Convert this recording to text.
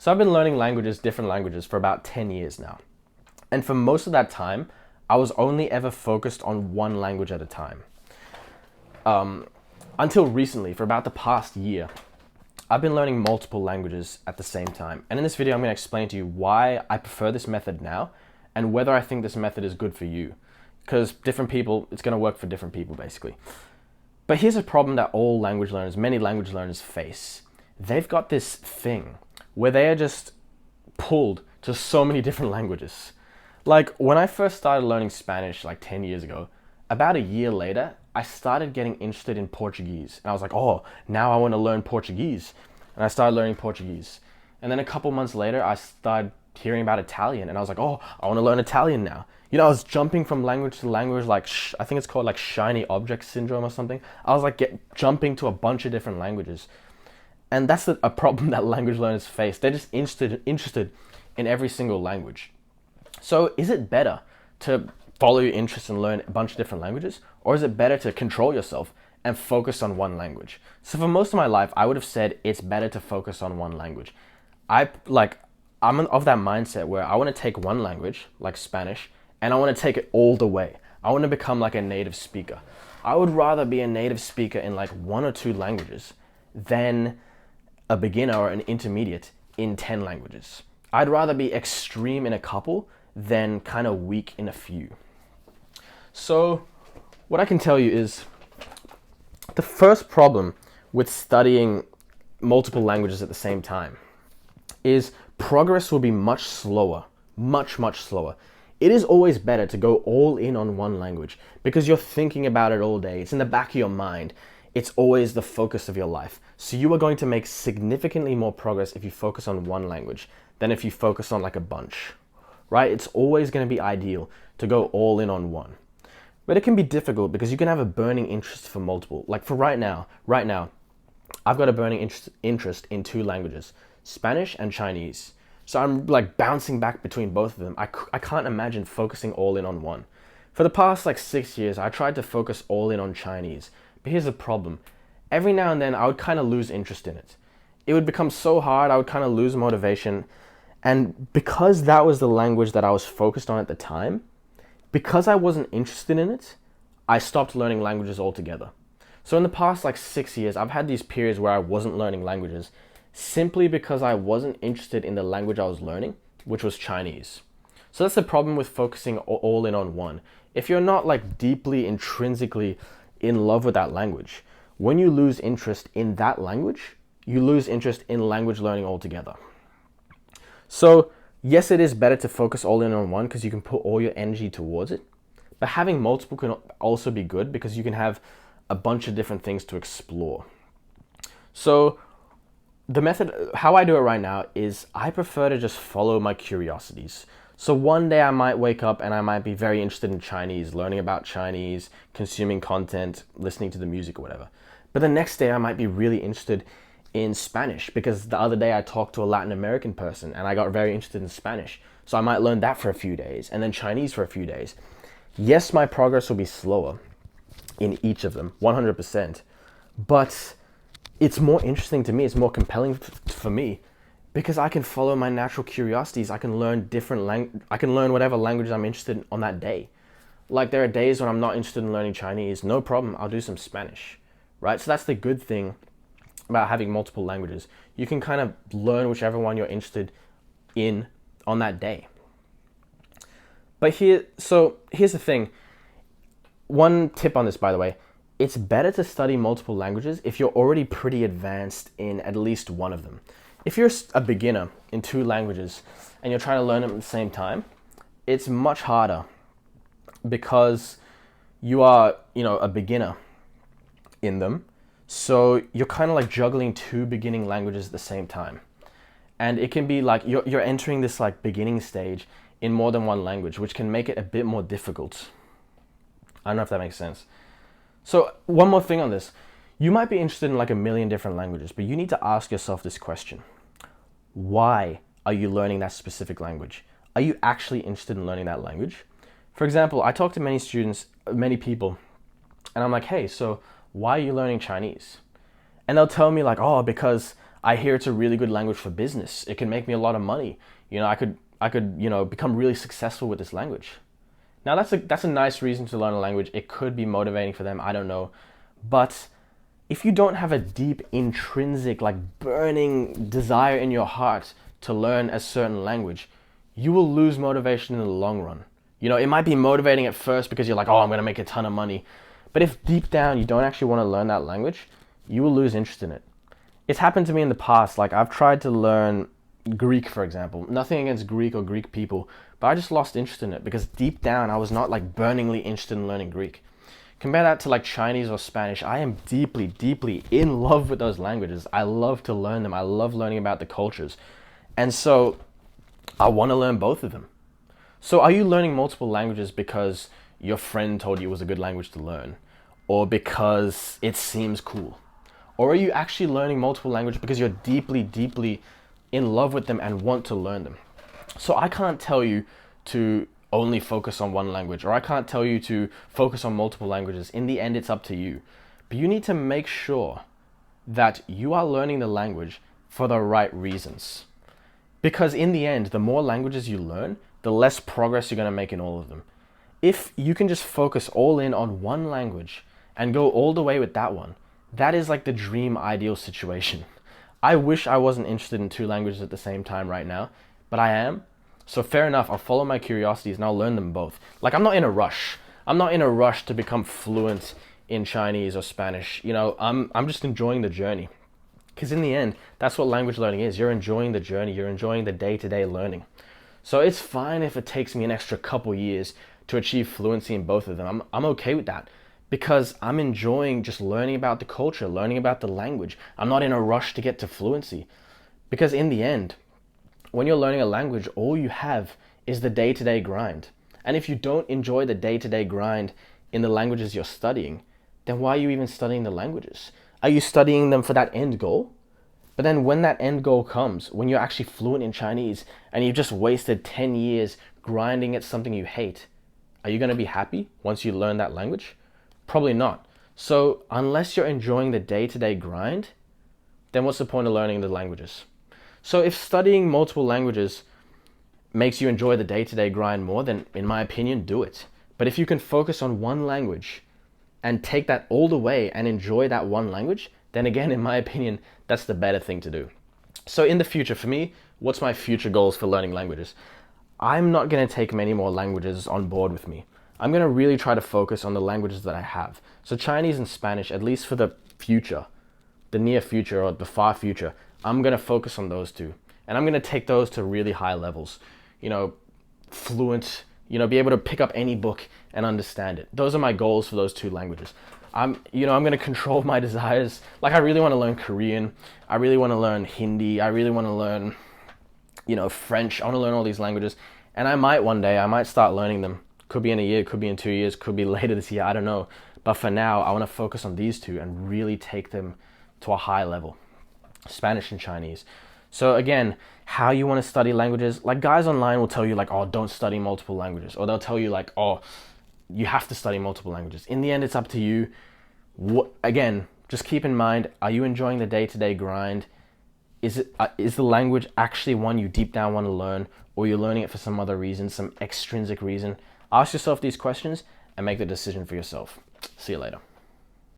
So I've been learning different languages for about 10 years now. And for most of that time, I was only ever focused on one language at a time. Until recently, for about the past year, I've been learning multiple languages at the same time. And in this video, I'm going to explain to you why I prefer this method now and whether I think this method is good for you. Because different people, it's going to work for different people basically. But here's a problem that many language learners face. They've got this thing where they are just pulled to so many different languages. Like when I first started learning Spanish like 10 years ago, about a year later, I started getting interested in Portuguese. And I was like, oh, now I want to learn Portuguese. And I started learning Portuguese. And then a couple months later, I started hearing about Italian. And I was like, oh, I want to learn Italian now. You know, I was jumping from language to language, like, I think it's called like shiny object syndrome or something. I was like jumping to a bunch of different languages. And that's a problem that language learners face. They're just interested in every single language. So is it better to follow your interests and learn a bunch of different languages? Or is it better to control yourself and focus on one language? So for most of my life, I would have said it's better to focus on one language. I'm of that mindset where I want to take one language, like Spanish, and I want to take it all the way. I want to become like a native speaker. I would rather be a native speaker in like one or two languages than a beginner or an intermediate in 10 languages. I'd rather be extreme in a couple than kind of weak in a few. So what I can tell you is the first problem with studying multiple languages at the same time is progress will be much slower, much slower. It is always better to go all in on one language because you're thinking about it all day. It's in the back of your mind. It's always the focus of your life. So you are going to make significantly more progress if you focus on one language than if you focus on like a bunch, right? It's always going to be ideal to go all in on one. But it can be difficult because you can have a burning interest for multiple. Like for right now, I've got a burning interest in two languages, Spanish and Chinese. So I'm like bouncing back between both of them. I can't imagine focusing all in on one. For the past like 6 years, I tried to focus all in on Chinese. But here's the problem. Every now and then, I would kind of lose interest in it. It would become so hard, I would kind of lose motivation. And because that was the language that I was focused on at the time, because I wasn't interested in it, I stopped learning languages altogether. So in the past like 6 years, I've had these periods where I wasn't learning languages simply because I wasn't interested in the language I was learning, which was Chinese. So that's the problem with focusing all in on one. If you're not like deeply intrinsically in love with that language, when you lose interest in that language, you lose interest in language learning altogether. So yes, it is better to focus all in on one because you can put all your energy towards it. But having multiple can also be good because you can have a bunch of different things to explore. So the method, how I do it right now is I prefer to just follow my curiosities. So one day I might wake up and I might be very interested in Chinese, learning about Chinese, consuming content, listening to the music or whatever. But the next day I might be really interested in Spanish because the other day I talked to a Latin American person and I got very interested in Spanish. So I might learn that for a few days and then Chinese for a few days. Yes, my progress will be slower in each of them, 100%. But it's more interesting to me, it's more compelling for me because I can follow my natural curiosities. I can learn I can learn whatever language I'm interested in on that day. Like there are days when I'm not interested in learning Chinese, no problem, I'll do some Spanish, right? So that's the good thing about having multiple languages. You can kind of learn whichever one you're interested in on that day. But here's the thing. One tip on this, by the way, it's better to study multiple languages if you're already pretty advanced in at least one of them. If you're a beginner in two languages and you're trying to learn them at the same time, it's much harder because you are, a beginner in them. So you're kind of like juggling two beginning languages at the same time. And it can be like you're entering this like beginning stage in more than one language, which can make it a bit more difficult. I don't know if that makes sense. So one more thing on this. You might be interested in like a million different languages, but you need to ask yourself this question. Why are you learning that specific language? Are you actually interested in learning that language? For example, I talk to many people, and I'm like, hey, so why are you learning Chinese? And they'll tell me like, oh, because I hear it's a really good language for business. It can make me a lot of money. I could become really successful with this language. Now that's a nice reason to learn a language. It could be motivating for them, I don't know. But if you don't have a deep intrinsic like burning desire in your heart to learn a certain language, you will lose motivation in the long run. It might be motivating at first because you're like, oh, I'm going to make a ton of money. But if deep down you don't actually want to learn that language, you will lose interest in it. It's happened to me in the past. Like I've tried to learn Greek, for example. Nothing against Greek or Greek people, but I just lost interest in it because deep down I was not like burningly interested in learning Greek. Compare that to like Chinese or Spanish. I am deeply, deeply in love with those languages. I love to learn them. I love learning about the cultures. And so I want to learn both of them. So are you learning multiple languages because your friend told you it was a good language to learn? Or because it seems cool? Or are you actually learning multiple languages because you're deeply, deeply in love with them and want to learn them? So I can't tell you to only focus on one language, or I can't tell you to focus on multiple languages. In the end, it's up to you. But you need to make sure that you are learning the language for the right reasons. Because in the end, the more languages you learn, the less progress you're going to make in all of them. If you can just focus all in on one language and go all the way with that one, that is like the dream ideal situation. I wish I wasn't interested in two languages at the same time right now, but I am. So fair enough, I'll follow my curiosities and I'll learn them both. Like I'm not in a rush. I'm not in a rush to become fluent in Chinese or Spanish. I'm just enjoying the journey. Because in the end, that's what language learning is. You're enjoying the journey. You're enjoying the day-to-day learning. So it's fine if it takes me an extra couple years to achieve fluency in both of them. I'm okay with that because I'm enjoying just learning about the culture, learning about the language. I'm not in a rush to get to fluency because in the end, when you're learning a language, all you have is the day-to-day grind. And if you don't enjoy the day-to-day grind in the languages you're studying, then why are you even studying the languages? Are you studying them for that end goal? But then when that end goal comes, when you're actually fluent in Chinese and you've just wasted 10 years grinding at something you hate, are you going to be happy once you learn that language? Probably not. So unless you're enjoying the day-to-day grind, then what's the point of learning the languages? So if studying multiple languages makes you enjoy the day-to-day grind more, then in my opinion, do it. But if you can focus on one language and take that all the way and enjoy that one language, then again, in my opinion, that's the better thing to do. So in the future, for me, what's my future goals for learning languages? I'm not going to take many more languages on board with me. I'm going to really try to focus on the languages that I have. So Chinese and Spanish, at least for the future, the near future or the far future, I'm going to focus on those two. And I'm going to take those to really high levels. Fluent, be able to pick up any book and understand it. Those are my goals for those two languages. I'm going to control my desires. Like I really want to learn Korean. I really want to learn Hindi. I really want to learn, French. I want to learn all these languages. And I might start learning them. Could be in a year, could be in 2 years, could be later this year. I don't know. But for now, I want to focus on these two and really take them to a high level. Spanish and Chinese. So again, how you want to study languages, like guys online will tell you like, oh, don't study multiple languages. Or they'll tell you like, oh, you have to study multiple languages. In the end, it's up to you. Again, just keep in mind, are you enjoying the day-to-day grind? Is the language actually one you deep down want to learn, or you're learning it for some other reason, some extrinsic reason? Ask yourself these questions and make the decision for yourself. See you later.